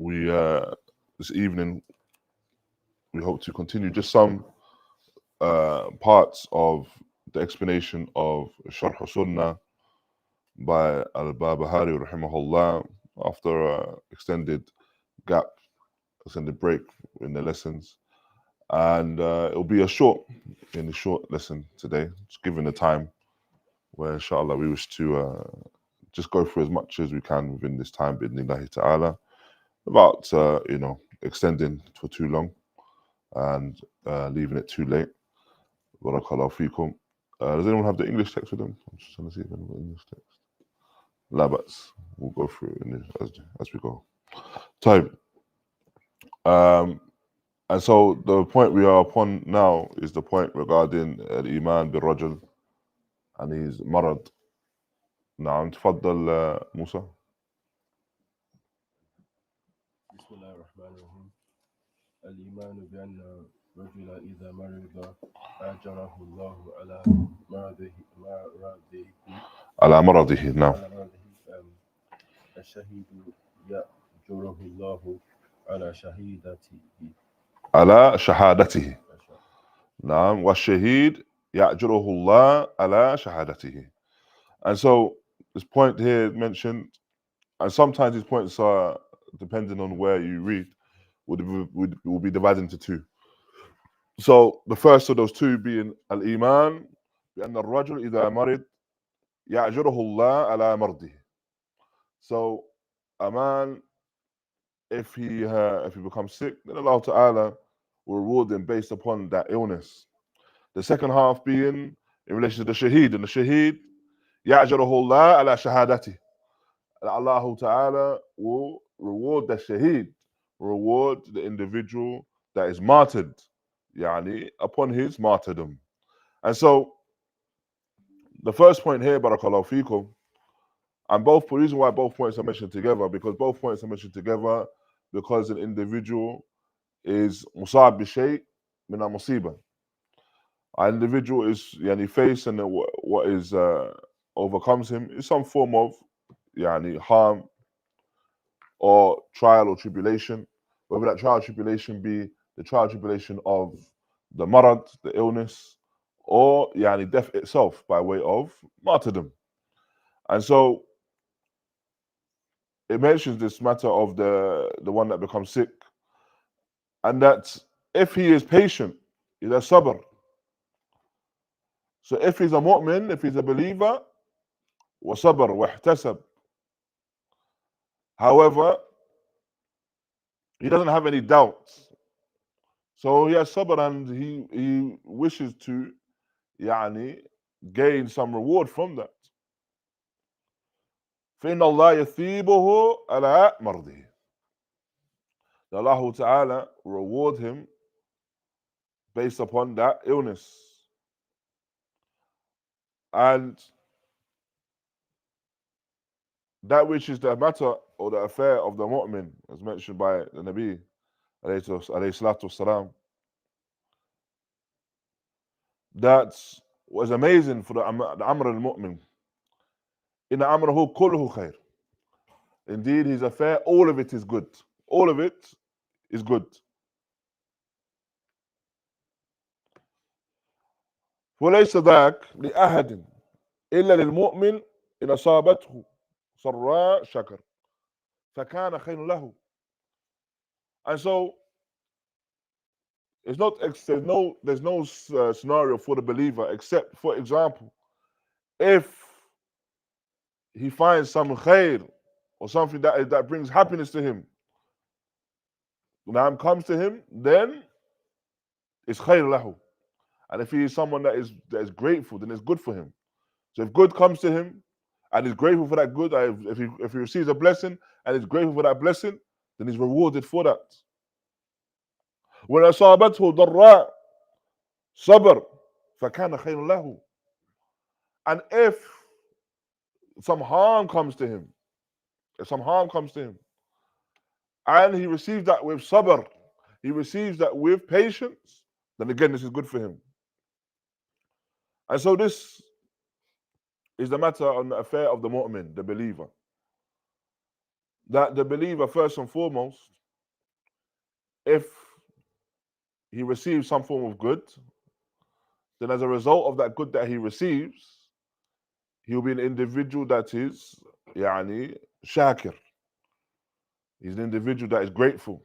we this evening we hope to continue just some parts of the explanation of Sharḥ as-Sunnah by al-Barbahārī raḥimahullāh after an extended gap, extended break in the lessons. And it'll be a short lesson today, just given the time where inshallah we wish to just go through as much as we can within this time, bi'idhnillahi ta'ala, without extending for too long and leaving it too late. Barakallahu feekum. Does anyone have the English text with them? I'm just trying to see if anyone got English text. Labats. We'll go through it as we go. Time. And so the point we are upon now is the point regarding al-Iman bil-Rajul and his marad. نعم تفضل موسى. بسم الله الرحمن الرحيم. الإيمان بأن الرجل إذا مرض أجره الله على مرضه نعم. الشهيد يأجره الله على شهادته نعم والشهيد يأجره الله على شهادته. And so this point here mentioned, and sometimes these points are, depending on where you read, will be divided into two. So the first of those two being al-Iman بأن الرجل إذا مرض يأجره الله على مرضه. So a man, if he becomes sick, then Allah Ta'ala will reward him based upon that illness. The second half being in relation to the shaheed, and the shaheed يأجره الله على شهادته. Allah Ta'ala will reward the shaheed, reward the individual that is martyred, upon his martyrdom. And so the first point here, barakallahu feekum, and the reason why both points are mentioned together, because both points are mentioned together because an individual is musab bi shay min al-musibah. An individual is faced, and what is overcomes him is some form of harm or trial or tribulation, whether that trial or tribulation be the trial or tribulation of the marad, the illness, or death itself by way of martyrdom. And so it mentions this matter of the one that becomes sick, and that if he is patient, he's a sabr. So if he's a mu'min, if he's a believer, wa sabr wa ihtasab. However, he doesn't have any doubts, so he has sabr, and he wishes to gain some reward from that. فإن الله يثيبه على مرضه. Allah Ta'ala reward him based upon that illness. And that which is the matter or the affair of the mu'min, as mentioned by the Nabi alayhi salatu wasalam, that was amazing for the Amr al-Mu'min. In amrahu kulluhu khair. Indeed, his affair, all of it is good. All of it is good. وليس ذاك لأحد إلا للمؤمن إن أصابته سراء شكر فكان خير له. And so there's no scenario for the believer except, for example, if he finds some khair or something that brings happiness to him, comes to him, then it's khair lahu. And if he is someone that is grateful, then it's good for him. So if good comes to him and he's grateful for that good, if he receives a blessing and is grateful for that blessing, then he's rewarded for that. When أصابته ضراء صبر فكان خير له. And if some harm comes to him, and he receives that with sabr, he receives that with patience, then again this is good for him. And so this is the matter on the affair of the mu'min, the believer. that the believer, first and foremost, if he receives some form of good, then as a result of that good that he receives, he'll be an individual that is shakir. He's an individual that is grateful.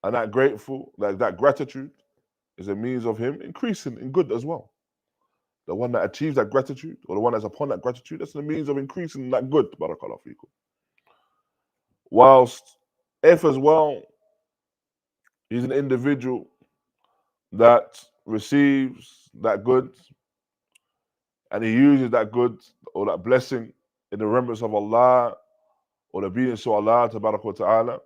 And that gratitude is a means of him increasing in good as well. The one that achieves that gratitude, or the one that's upon that gratitude, that's the means of increasing that good. Barakallahu feekum. Whilst if as well, he's an individual that receives that good and he uses that good or that blessing in the remembrance of Allah or the obedience to Allah tabarak wa ta'ala,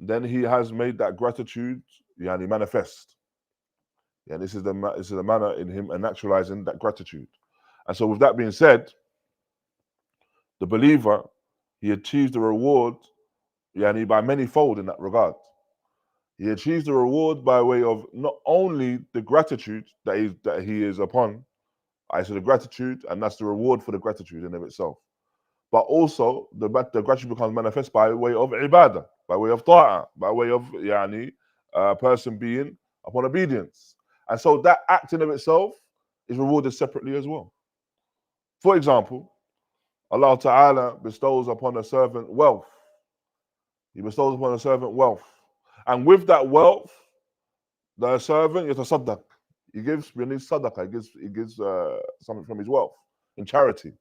then he has made that gratitude manifest. This is the manner in him and naturalizing that gratitude. And so with that being said, the believer, he achieves the reward by manyfold in that regard. He achieves the reward by way of not only the gratitude that he is upon, so the gratitude, and that's the reward for the gratitude in of itself. But also the gratitude becomes manifest by way of ibadah, by way of ta'ah, by way of a person being upon obedience. And so that act in of itself is rewarded separately as well. For example, Allah Ta'ala bestows upon a servant wealth. He bestows upon a servant wealth. And with that wealth, the servant yatasaddaq. He gives sadaqah, he gives something from his wealth in charity.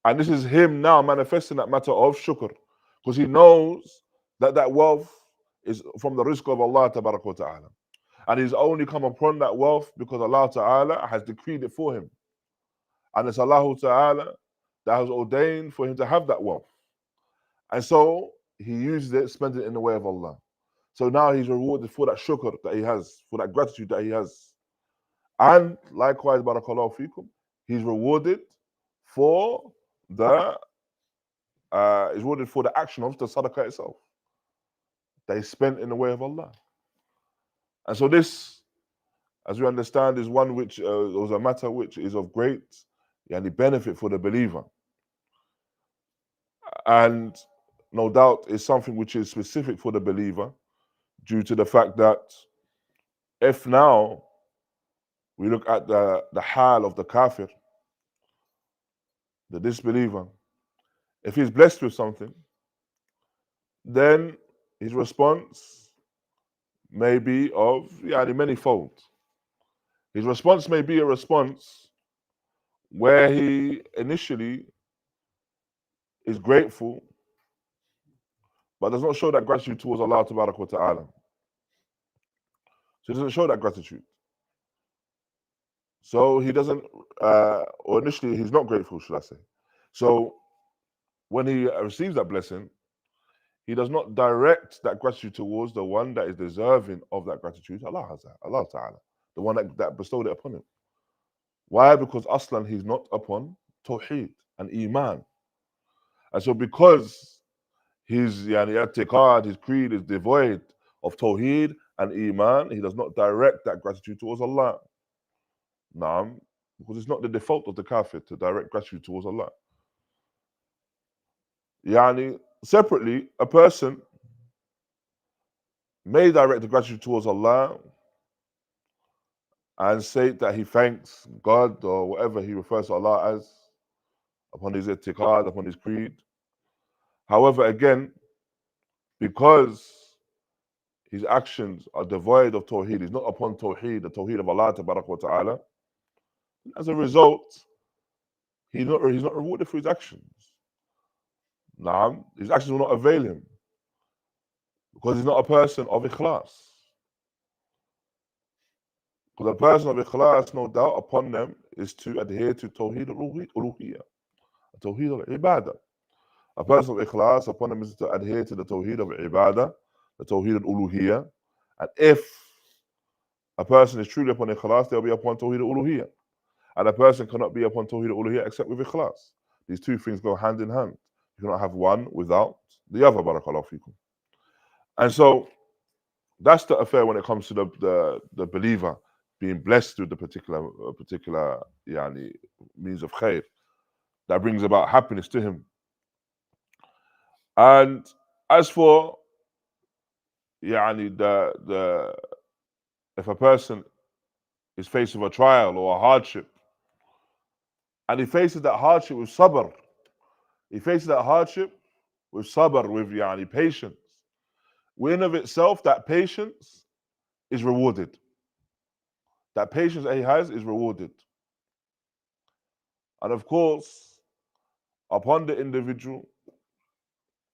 And this is him now manifesting that matter of shukr, because he knows that that wealth is from the rizq of Allah tabarak wa ta'ala. And he's only come upon that wealth because Allah Ta'ala has decreed it for him. And it's Allah Ta'ala that has ordained for him to have that wealth. And so he uses it, spends it in the way of Allah. So now he's rewarded for that shukr that he has, for that gratitude that he has. And likewise, barakallahu feekum, he's rewarded for the action of the sadaqah itself that he spent in the way of Allah. And so this, as we understand, is one which was a matter which is of great benefit for the believer. And no doubt is something which is specific for the believer, due to the fact that if now we look at the hal of the kafir, the disbeliever, if he's blessed with something, then his response may be of manyfold. His response may be a response where he initially is grateful, but does not show that gratitude towards Allah Tabarak wa Ta'ala. So he doesn't show that gratitude. So he doesn't, or initially he's not grateful, should I say. So when he receives that blessing, he does not direct that gratitude towards the one that is deserving of that gratitude. Allah has that, Allah Ta'ala, the one that bestowed it upon him. Why? Because aslan he's not upon tawheed and iman. And so because his i'tiqad, his creed is devoid of tawheed and iman, he does not direct that gratitude towards Allah. Naam, because it's not the default of the kafir to direct gratitude towards Allah. Separately, a person may direct the gratitude towards Allah and say that he thanks God or whatever he refers to Allah as upon his i'tiqad, upon his creed. However, again, because his actions are devoid of tawheed, he's not upon tawheed, the tawheed of Allah Tabarak wa Ta'ala, as a result, he's not rewarded for his actions. Naam, his actions will not avail him, because he's not a person of ikhlas. Because a person of ikhlas, no doubt, upon them is to adhere to tawheed al-uluhiyyah, tawheed al-ibadah. A person of ikhlas, upon them is to adhere to the tawheed of ibadah, the tawheed al-uluhiyyah. And if a person is truly upon ikhlas, they'll be upon tawheed al-uluhiyyah. And a person cannot be upon tawheed al-uluhiyyah except with ikhlas. These two things go hand in hand. You cannot have one without the other, barakallahu fikum. And so that's the affair when it comes to the believer being blessed with the particular means of khair that brings about happiness to him. And as for the if a person is faced with a trial or a hardship, and he faces that hardship with sabr, he faces that hardship with sabr, with patience. In of itself, that patience is rewarded. That patience that he has is rewarded. And of course, upon the individual,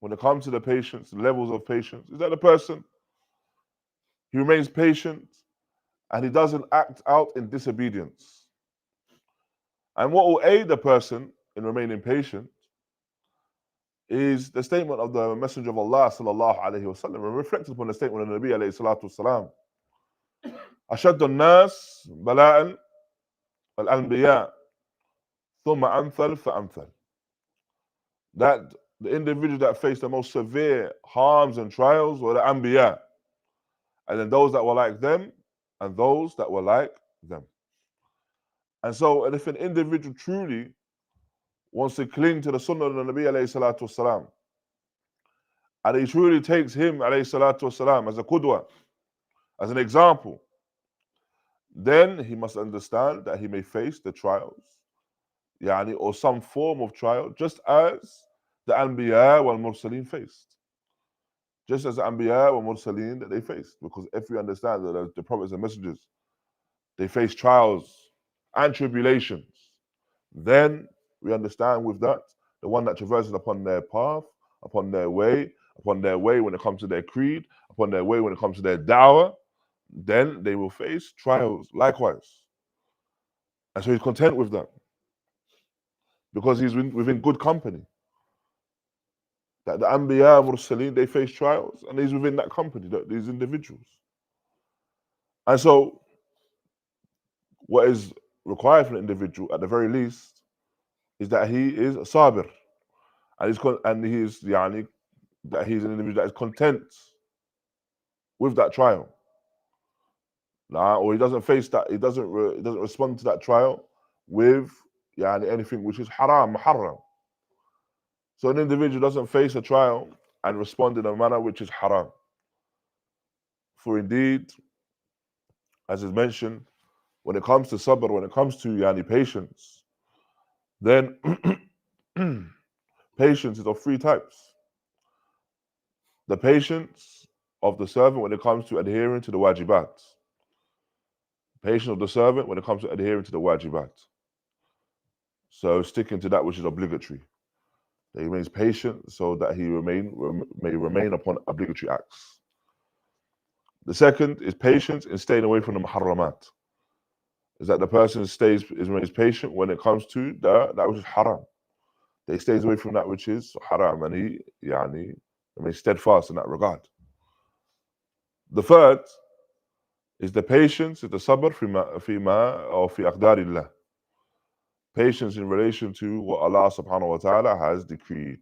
when it comes to the patience, the levels of patience, is that the person, he remains patient and he doesn't act out in disobedience. And what will aid the person in remaining patient is the statement of the Messenger of Allah sallallahu alayhi wa sallam, and reflected upon the statement of the Nabi alayhi salatu wasalam. أشد الناس بلاء الأنبياء ثم أمثل فأمثل. That the individuals that face the most severe harms and trials were the Anbiya, and then those that were like them, and those that were like them. And so, and if an individual truly wants to cling to the Sunnah of the Nabi alayhi salatu wasalam, and he truly takes him alayhi salatu wasalam as a qudwa, as an example, then he must understand that he may face the trials, or some form of trial, just as the Anbiya wal Mursaleen faced. Just as the Anbiya wal Mursaleen that they faced. Because if we understand that the prophets and messengers, they face trials and tribulations, then we understand with that, the one that traverses upon their path, upon their way when it comes to their creed, upon their way when it comes to their da'wah, then they will face trials likewise. And so he's content with that, because he's within good company. That the Anbiya Mursaleen, they face trials, and he's within that company, these individuals. And so what is required from the individual, at the very least, is that he is a sabir, and he's that he's an individual that is content with that trial. Or he doesn't face that, he doesn't respond to that trial with anything which is haram, muharram. So an individual doesn't face a trial and respond in a manner which is haram. For indeed, as is mentioned, when it comes to sabr, when it comes to patience, then patience is of three types. The patience of the servant when it comes to adhering to the wajibat. Patience of the servant when it comes to adhering to the wajibat. So sticking to that which is obligatory. That he remains patient so that he may remain upon obligatory acts. The second is patience in staying away from the muharramat. Is that the person remains patient when it comes to that which is haram. That he stays away from that which is haram, and he remains steadfast in that regard. The third is the patience, is the sabr fima or fi aqdarillah. Patience in relation to what Allah subhanahu wa ta'ala has decreed.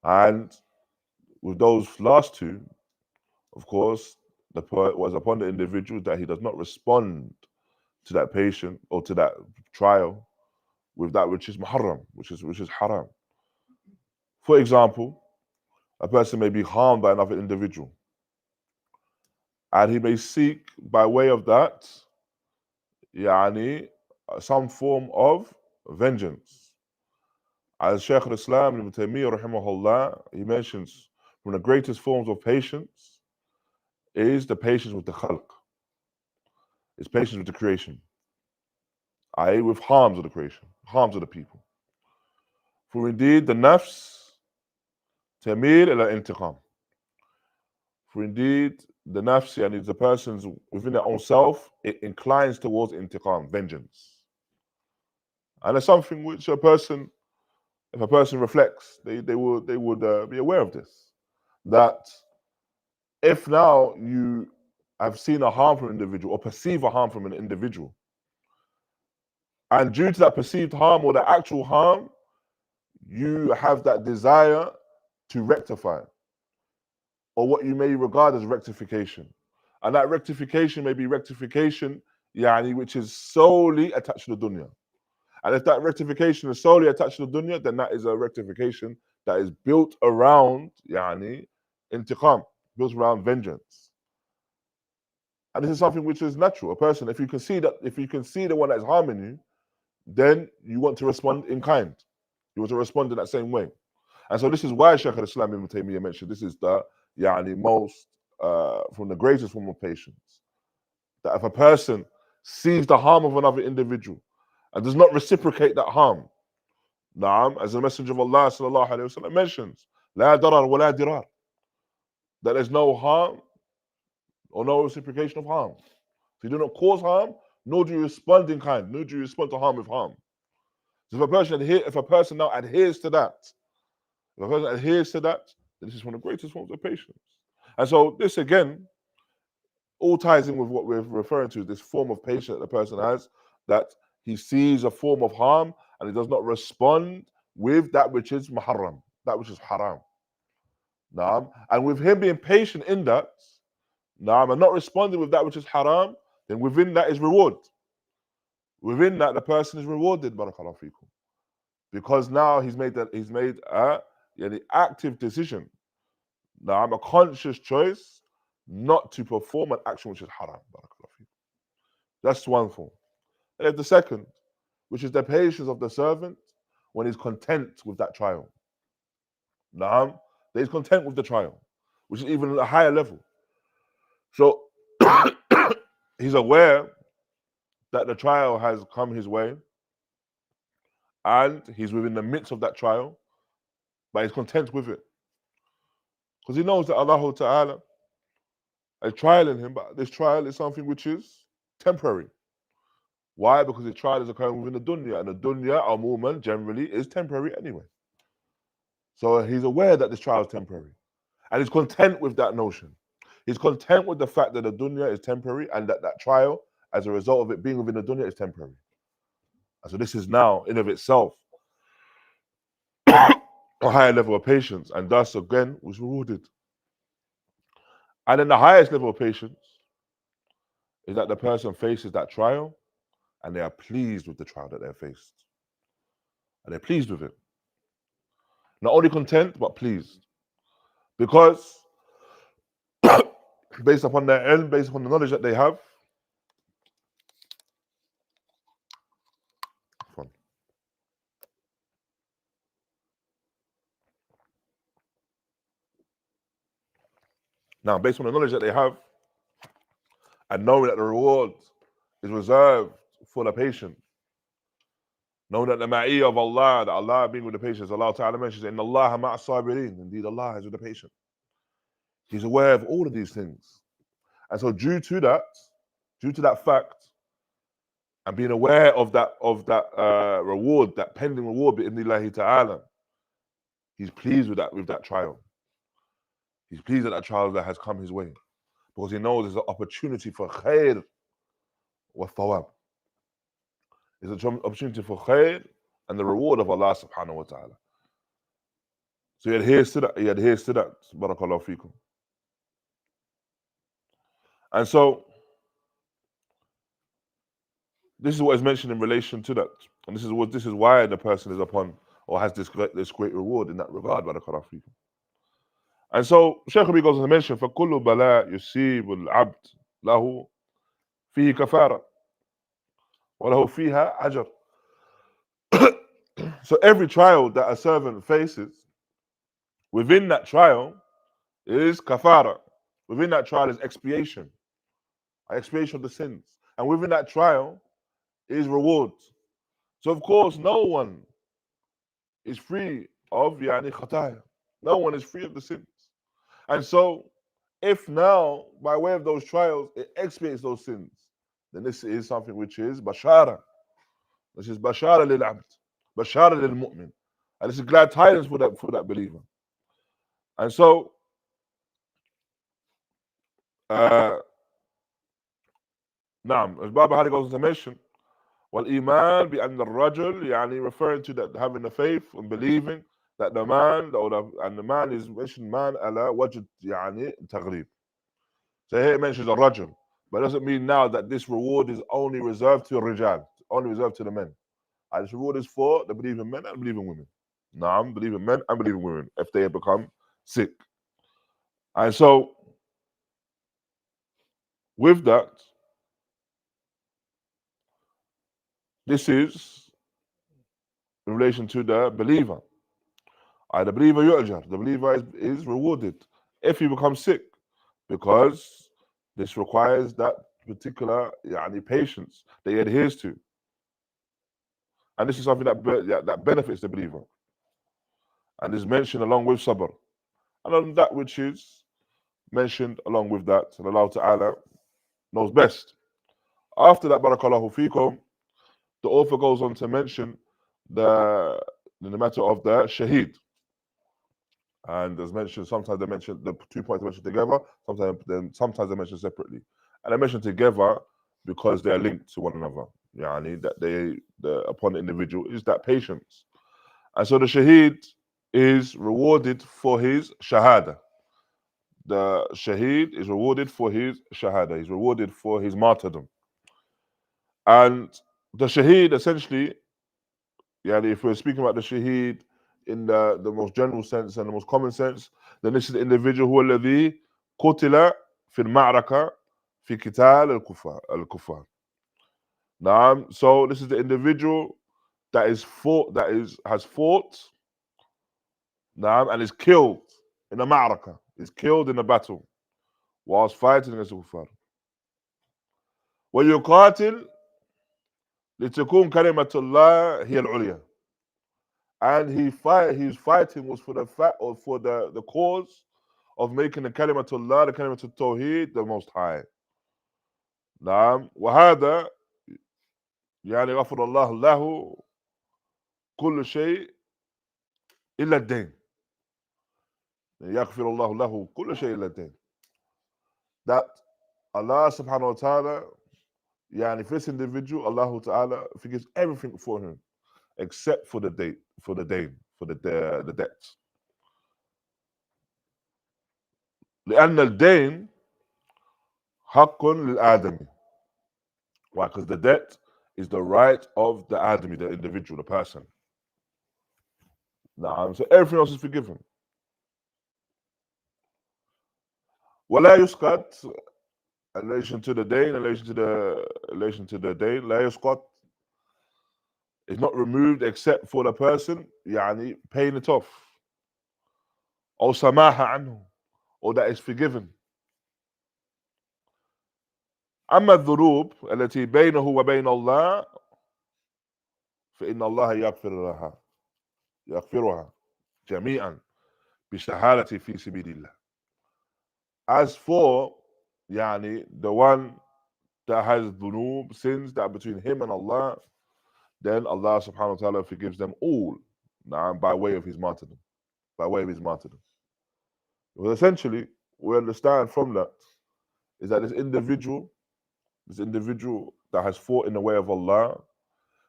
And with those last two, of course, the point was upon the individual that he does not respond to that patient or to that trial with that which is muharram, which is haram. For example, a person may be harmed by another individual, and he may seek by way of that some form of vengeance. As Shaykh Islam Ibn Taymiyyah raḥimahullāh, he mentions one of the greatest forms of patience is the patience with the khalq. It's patience with the creation, i.e. with harms of the creation, harms of the people. For indeed, the nafs tamīl ila intiqam. For indeed, the nafs, the person's within their own self, it inclines towards intiqam, vengeance. And it's something which if a person reflects, they would be aware of this. That if now you have seen a harm from an individual or perceive a harm from an individual, and due to that perceived harm or the actual harm, you have that desire to rectify, or what you may regard as rectification. And that rectification may be rectification which is solely attached to the dunya. And if that rectification is solely attached to the dunya, then that is a rectification that is built around yani intiqam, built around vengeance. And this is something which is natural. A person, if you can see the one that is harming you, then you want to respond in kind. You want to respond in that same way. And so this is why Shaykh al-Islam Ibn Taymiyyah mentioned this is the most from the greatest form of patience. That if a person sees the harm of another individual and does not reciprocate that harm, as the Messenger of Allah sallallahu alaihi wasallam mentions, la darar wa la dirar, that there's no harm or no reciprocation of harm. So you do not cause harm, nor do you respond in kind, nor do you respond to harm with harm. So if a person now adheres to that, then this is one of the greatest forms of patience. And so this again all ties in with what we're referring to, this form of patience that the person has, that he sees a form of harm and he does not respond with that which is muharram, that which is haram. And with him being patient in that, and not responding with that which is haram, then within that is reward. Within that, the person is rewarded, barakallahu feekum. Because now he's made a active decision, a conscious choice not to perform an action which is haram. That's one form. And the second, which is the patience of the servant when he's content with that trial. That he's content with the trial, which is even at a higher level. So he's aware that the trial has come his way and he's within the midst of that trial, but he's content with it. Because he knows that Allah Ta'ala is trialing him, but this trial is something which is temporary. Why? Because the trial is occurring within the dunya, and the dunya, our movement generally, is temporary anyway. So he's aware that this trial is temporary, and he's content with that notion. He's content with the fact that the dunya is temporary, and that trial, as a result of it being within the dunya, is temporary. And so this is now, in of itself, a higher level of patience, and thus again was rewarded. And then the highest level of patience is that the person faces that trial and they are pleased with the trial that they're faced. And they're pleased with it. Not only content, but pleased. Because based upon their ilm, based upon the knowledge that they have, now based on the knowledge that they have, and knowing that the reward is reserved for the patient, knowing that the ma'iyyah of Allah, that Allah being with the patient, Allah Ta'ala mentions, Inna Allāha ma'a as-sabirin, indeed Allah is with the patient. He's aware of all of these things. And so due to that fact, and being aware of that reward, that pending reward bi'idhnillahi ta'ala, he's pleased with that trial. He's pleased at that trial that has come his way, because he knows there's an opportunity for khair wa thawab. There's an opportunity for khair and the reward of Allah subhanahu wa ta'ala. So he adheres to that. Barakallahu feekum. And so this is what is mentioned in relation to that. And this is why the person is upon or has this great reward in that regard. Barakallahu feekum. And so Shaykh Rabi goes on to mention, فَكُلُّ بَلَاء يُصِيبُ الْعَبْدِ لَهُ فِيهِ كَفَارَةٌ وَلَهُ فِيهَا أَجْرٌ. So every trial that a servant faces, within that trial is kafara. Within that trial is expiation. Expiation of the sins. And within that trial is reward. So of course no one is free of khataya. No one is free of the sins. And so if now, by way of those trials, it expiates those sins, then this is something which is bashara. This is bashara lil abd, bashara lil mu'min. And this is glad tidings for that believer. And so as al-Barbahārī goes on to mention, وَالْإِيمَانِ بِأَنَّ الرَّجُلِ, referring to that, having the faith and believing that the man is mentioned man ala wajh taghrib. So here it mentions a rajul, but it doesn't mean now that this reward is only reserved to rijal, only reserved to the men. And this reward is for the believing men and believing women. Naam, believing men and believing women, if they become sick. And so, with that, this is in relation to the believer. The believer yu'jar, the believer is rewarded if he becomes sick, because this requires that particular patience that he adheres to. And this is something that benefits the believer. And is mentioned along with sabr. And on that which is mentioned along with that, and Allah Ta'ala knows best. After that, barakallahu fikum, the author goes on to mention the matter of the shaheed. And as mentioned, sometimes they mention the 2 points are mentioned together, sometimes they mention separately. And they mention together because they are linked to one another. That upon the individual is that patience. And so the shaheed is rewarded for his shahada. The shaheed is rewarded for his shahada. He's rewarded for his martyrdom. And the shaheed essentially, if we're speaking about the shaheed in the most general sense and the most common sense, then this is the individual who الذي قتل في المعركة في قتال الكفار. Naam. So this is the individual that has fought, naam, and is killed in a ma'raka, is killed in a battle whilst fighting against the kuffar. ويقاتل لتكون كلمة الله هي العليا. And his fighting was for the cause of making the kalimatullah, the kalimatul tawheed, the most high. نعم. وهذا غفر الله له كل شيء إلا الدين. يغفر الله له كل شيء إلا الدين. That Allah subhanahu wa ta'ala, for this individual, Allah ta'ala forgives everything for him except for the debt. لأن الدين حق للآدمي. Why? Because the debt is the right of the Adami, the individual, the person. So everything else is forgiven. ولا يسقط in relation to the day, in relation to the day, لا يسقط is not removed except for the person paying it off, or سماح عنه, or that is forgiven. أما الذنوب التي بينه وبين الله فإن الله يغفرها جميعا بشهادة في سبيل الله. As for the one that has dhunub, sins that are between him and Allah, then Allah subhanahu wa ta'ala forgives them all by way of his martyrdom. Well, essentially, we understand from that is that this individual that has fought in the way of Allah,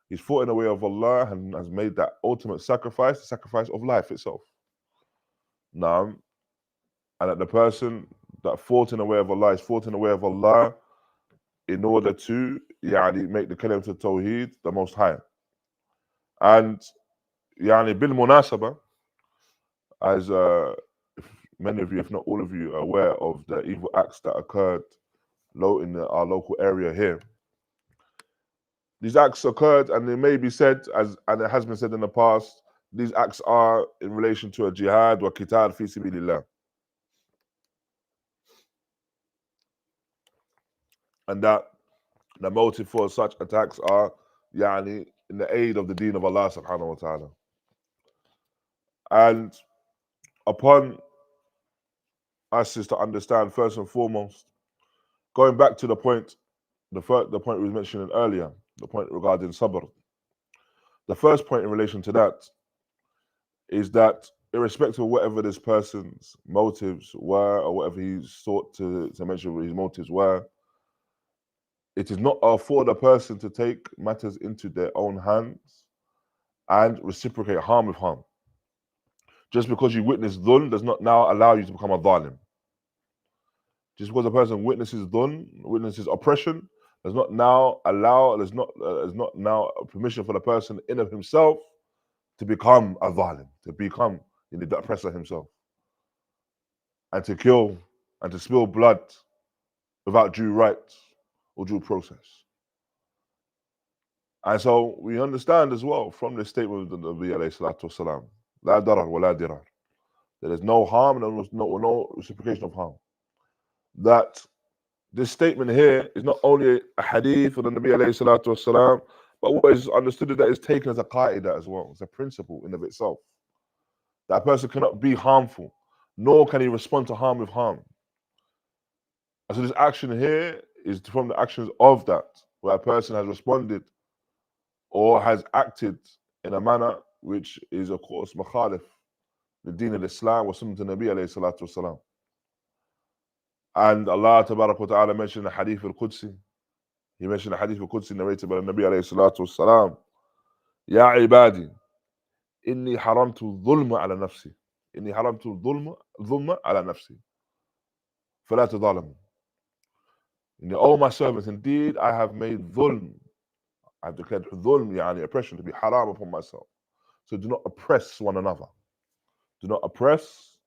he's fought in the way of Allah and has made that ultimate sacrifice, the sacrifice of life itself. And that the person that fought in the way of Allah is fought in the way of Allah in order to make the kalim to Tawheed the most high. And bil munasaba, as many of you, if not all of you, are aware of the evil acts that occurred in our local area here. These acts occurred, and it may be said, and it has been said in the past, these acts are in relation to a jihad wa qitāl fi sabilillah. And that the motive for such attacks are in the aid of the deen of Allah subhanahu wa ta'ala. And upon us is to understand, first and foremost, going back to the point we was mentioning earlier, the point regarding sabr. The first point in relation to that is that irrespective of whatever this person's motives were, or whatever he sought to mention his motives were, it is not for the person to take matters into their own hands and reciprocate harm with harm. Just because you witness dhulm does not now allow you to become a dhalim. Just because a person witnesses dhulm, witnesses oppression, does not now allow, there's not now permission for the person in of himself to become a zalim, to become the oppressor himself, and to kill and to spill blood without due rights or due process. And so we understand as well from this statement of the Nabi alayhi salatu wasalam, la darar wa la dirar, there is no harm and no reciprocation of harm. That this statement here is not only a hadith of the Nabi alayhi salatu wasalam, but what is understood is that it's taken as a qaida as well. It's a principle in of itself. That a person cannot be harmful, nor can he respond to harm with harm. And so this action here is from the actions of that, where a person has responded or has acted in a manner which is, of course, makhalif, the deen of Islam, wa sunnah Nabi alayhi salatu wasalam. And Allah tabarak wa ta'ala mentioned the hadith al-Qudsi. He mentioned the hadith al-Qudsi narrated by the Nabi alayhi salatu wasalam. Ya ibadi, inni haramtu dhulma ala nafsi. Inni haramtu dhulma ala nafsi. Fala tadhalamu. O my servants, indeed I have made dhulm. I have declared dhulm, yani oppression, to be haram upon myself. So do not oppress one another. Do not oppress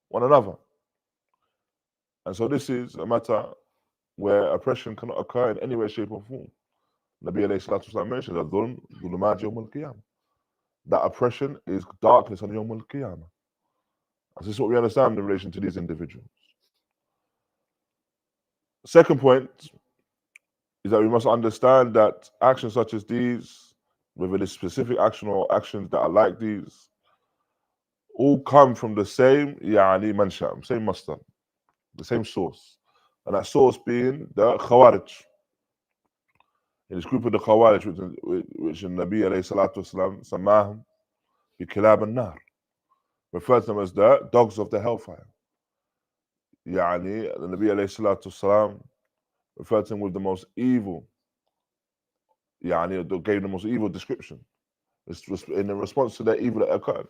one another. And so this is a matter where oppression cannot occur in any way, shape, or form. Nabi alayhi salatu wasalam mentioned that dhulm, dhulumat yawm al-qiyamah. That oppression is darkness on yawm al-qiyamah. And this is what we understand in relation to these individuals. Second point is that we must understand that actions such as these, whether it's specific action or actions that are like these, all come from the same mansha, same master, the same source. And that source being the Khawarij. In this group of the Khawarij, which the Nabi alayhi salatu wasalam samahum bi kilab an-nar, referred to them as the dogs of the hellfire. The Nabi alayhi salatu wasalam referred to them with the most evil, gave the most evil description in response to that evil that occurred.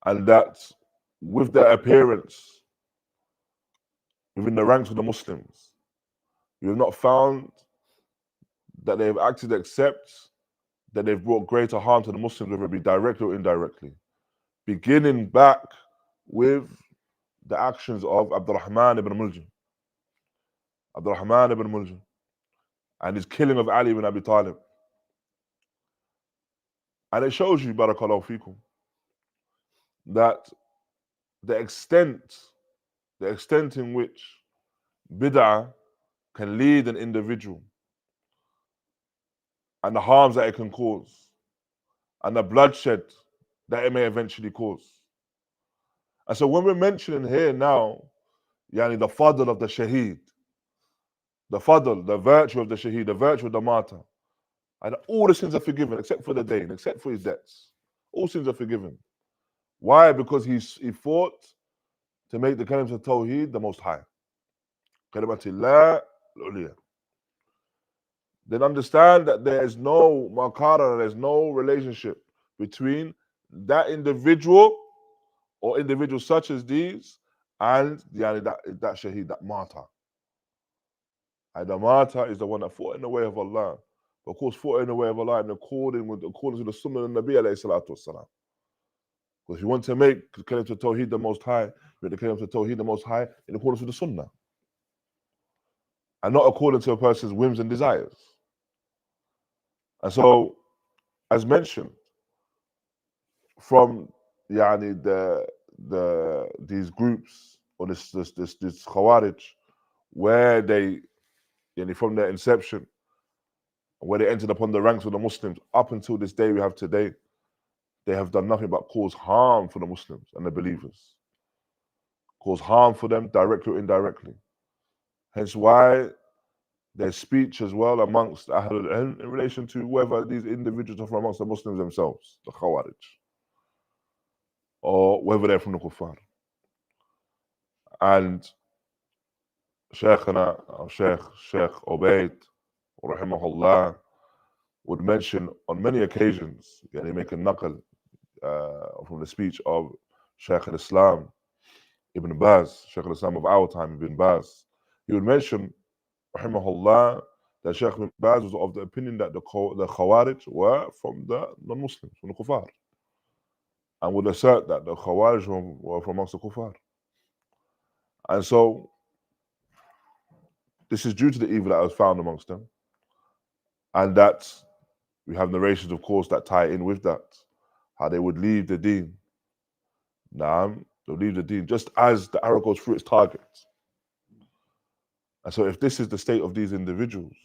And that with their appearance within the ranks of the Muslims, we have not found that they have acted except that they've brought greater harm to the Muslims, whether it be directly or indirectly. Beginning back with the actions of Abdurrahman ibn Muljam. Abdurrahman ibn Muljam and his killing of Ali ibn Abi Talib. And it shows you, barakallahu fikum, that the extent in which bid'ah can lead an individual and the harms that it can cause and the bloodshed that it may eventually cause. And so when we're mentioning here now, the fadl of the shaheed, the fadl, the virtue of the shaheed, the virtue of the martyr, and all the sins are forgiven except for the dayn, except for his debts. All sins are forgiven. Why? Because he fought to make the kalimat of Tawheed the most high. Kalimatillah al-uliyah. Then understand that there is no makara, there is no relationship between that individual or individuals such as these and that shaheed, that martyr. And the martyr is the one that fought in the way of Allah. But of course, fought in the way of Allah in accordance with the Sunnah of the Nabi alayhi salatu wasalam. Because if you want to make the Kalim to Tawheed the most high, make the Kalim to Tawheed the most high in accordance with the Sunnah. And not according to a person's whims and desires. And so, as mentioned, from these groups or this Khawarij, where they, from their inception, where they entered upon the ranks of the Muslims, up until this day we have today, they have done nothing but cause harm for the Muslims and the believers. Cause harm for them directly or indirectly. Hence why their speech as well amongst Ahlul Ilm in relation to whether these individuals are from amongst the Muslims themselves, the Khawarij, or whether they're from the Kuffar. And Shaykhana, or Shaykh Ubaid, raḥimahullāh, would mention on many occasions, they make a naql from the speech of Shaykh al-Islam Ibn Baz, Shaykh al-Islam of our time, Ibn Baz. He would mention, raḥimahullah, that Shaykh bin Baz was of the opinion that the Khawarij were from the non-Muslims, from the Kuffar, and would assert that the Khawarij were from amongst the Kuffar. And so this is due to the evil that was found amongst them, and that we have narrations, of course, that tie in with that, how they would leave the deen. They'll leave the deen just as the arrow goes through its target. And so if this is the state of these individuals,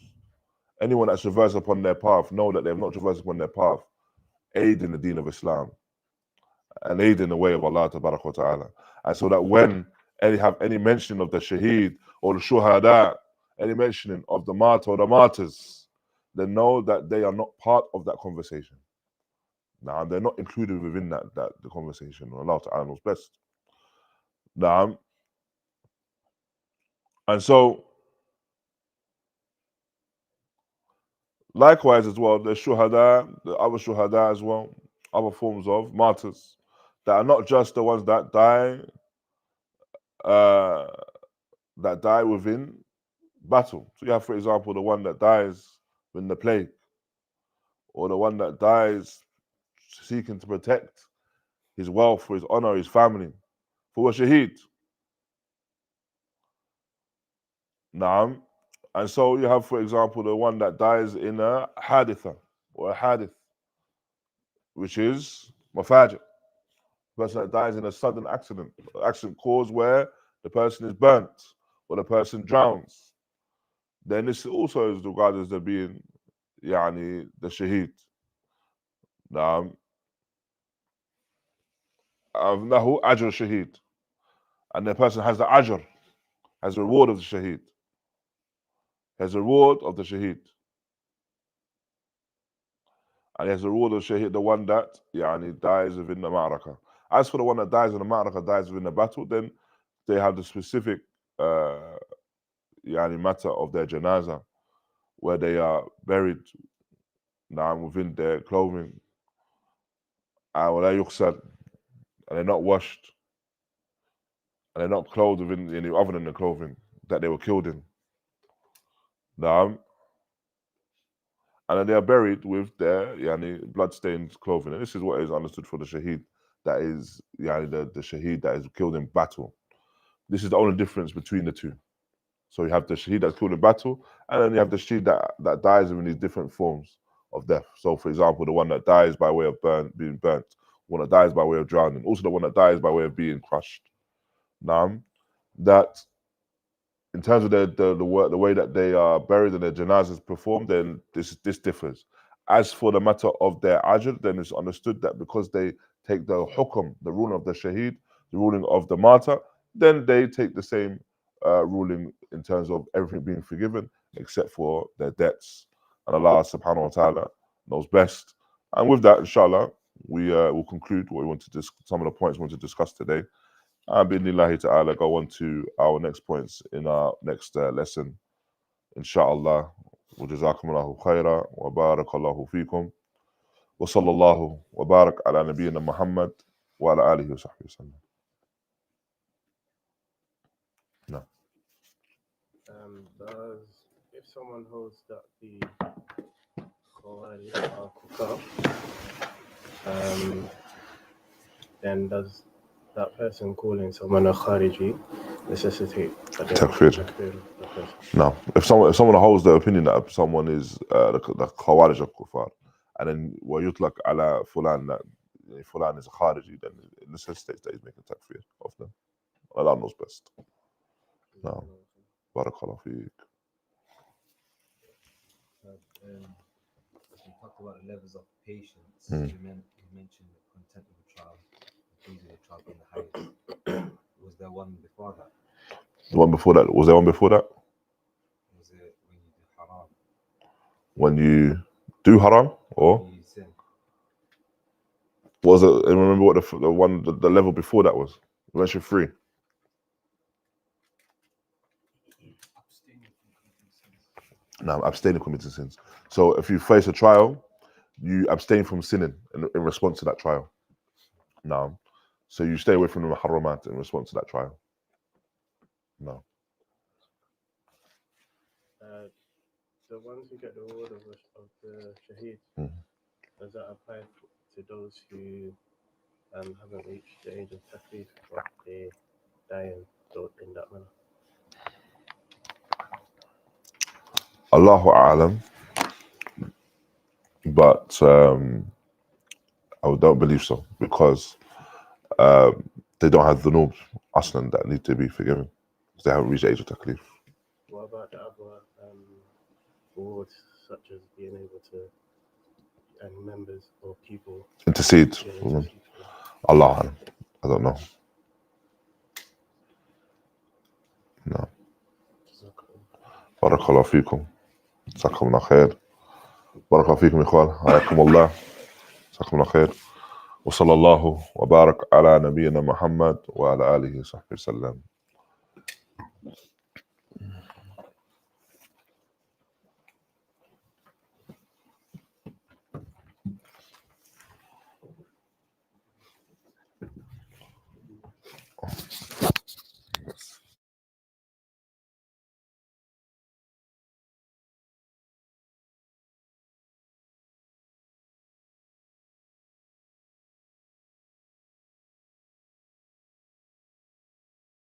anyone that's traversed upon their path, know that they have not traversed upon their path, aid in the deen of Islam and aid in the way of Allah Tabaraka wa Ta'ala. And so that when have any mention of the shaheed or the shuhada, any mentioning of the martyr or the martyrs, then know that they are not part of that conversation. Now, they're not included within the conversation. Allah Ta'ala knows best. Now, and so likewise as well, the shuhada, the other shuhada as well, other forms of martyrs that are not just the ones that die within battle. So you have, for example, the one that dies in the plague, or the one that dies seeking to protect his wealth, for his honor, his family, for a shaheed. Naam. And so you have, for example, the one that dies in a haditha or a hadith, which is mafajir. The person that dies in a sudden accident caused where the person is burnt or the person drowns. Then this also is regarded as the being the shaheed. Naam. Lahu ajr shaheed. And the person has the ajr, has the reward of the shaheed. Has the reward of the shaheed. And he has the reward of the shaheed, the one that dies within the ma'rakah. As for the one that dies in the ma'rakah, dies within the battle, then they have the specific matter of their janazah, where they are buried within their clothing. And they're not washed. And they're not clothed within any other than the clothing that they were killed in. And then they are buried with their blood-stained clothing. And this is what is understood for the shaheed, that is the shaheed that is killed in battle. This is the only difference between the two. So you have the shaheed that's killed in battle, and then you have the shaheed that dies in these different forms of death. So, for example, the one that dies by way of being burnt, one that dies by way of drowning, also the one that dies by way of being crushed. That in terms of the way that they are buried and their janazas performed, then this differs. As for the matter of their ajr, then it's understood that because they take the hukum, the ruling of the shaheed, the ruling of the martyr, then they take the same ruling in terms of everything being forgiven except for their debts. And Allah subhanahu wa ta'ala knows best. And with that, inshallah, we will conclude what we want to some of the points we want to discuss today. And bi'idhnillahi ta'ala, go on to our next points in our next lesson, inshallah. Wa jazakumullahu khaira wa barakallahu feekum wa sallallahu wa barak ala nabiyyina Muhammad wa ala alihi wa sahbihi wa sallam. No. If someone holds that the Khawarij are kuffar, then does that person calling someone a Khariji necessitate takfir? No. If someone holds the opinion that someone is the Khawarij of kuffar, and then yutlaq ala fulan, that fulan is a Khariji, then it necessitates that he's making takfir of them. Allah knows best. No. Barakallahu feek. You talked about the levels of patience. You mentioned the content of the trial, pleasing the trial being the highest. Was there one before that? The one before that? Was there one before that? Was it when you do haram? When you do haram, or when you sin? Was it? And remember what the level before that was? You mentioned 3. No, abstaining from committing sins. So if you face a trial, you abstain from sinning in response to that trial. No. So you stay away from the haramat in response to that trial. No. So once you get the reward of the shaheed, does that apply to those who haven't reached the age of taklif, but they die in that manner? Allahu a'lam, but I don't believe so, because they don't have the dhunub aslan that need to be forgiven, because they haven't reached the age of taklif. What about the other rewards, such as being able to, and members or people Intercede. Allah a'lam. I don't know. No. بارك الله فيكم. جزاكم الله خير. بارك الله فيكم إخوان. حياكم الله. جزاكم الله خير. وصلى الله وبارك على نبينا محمد وعلى آله وصحبه وسلم.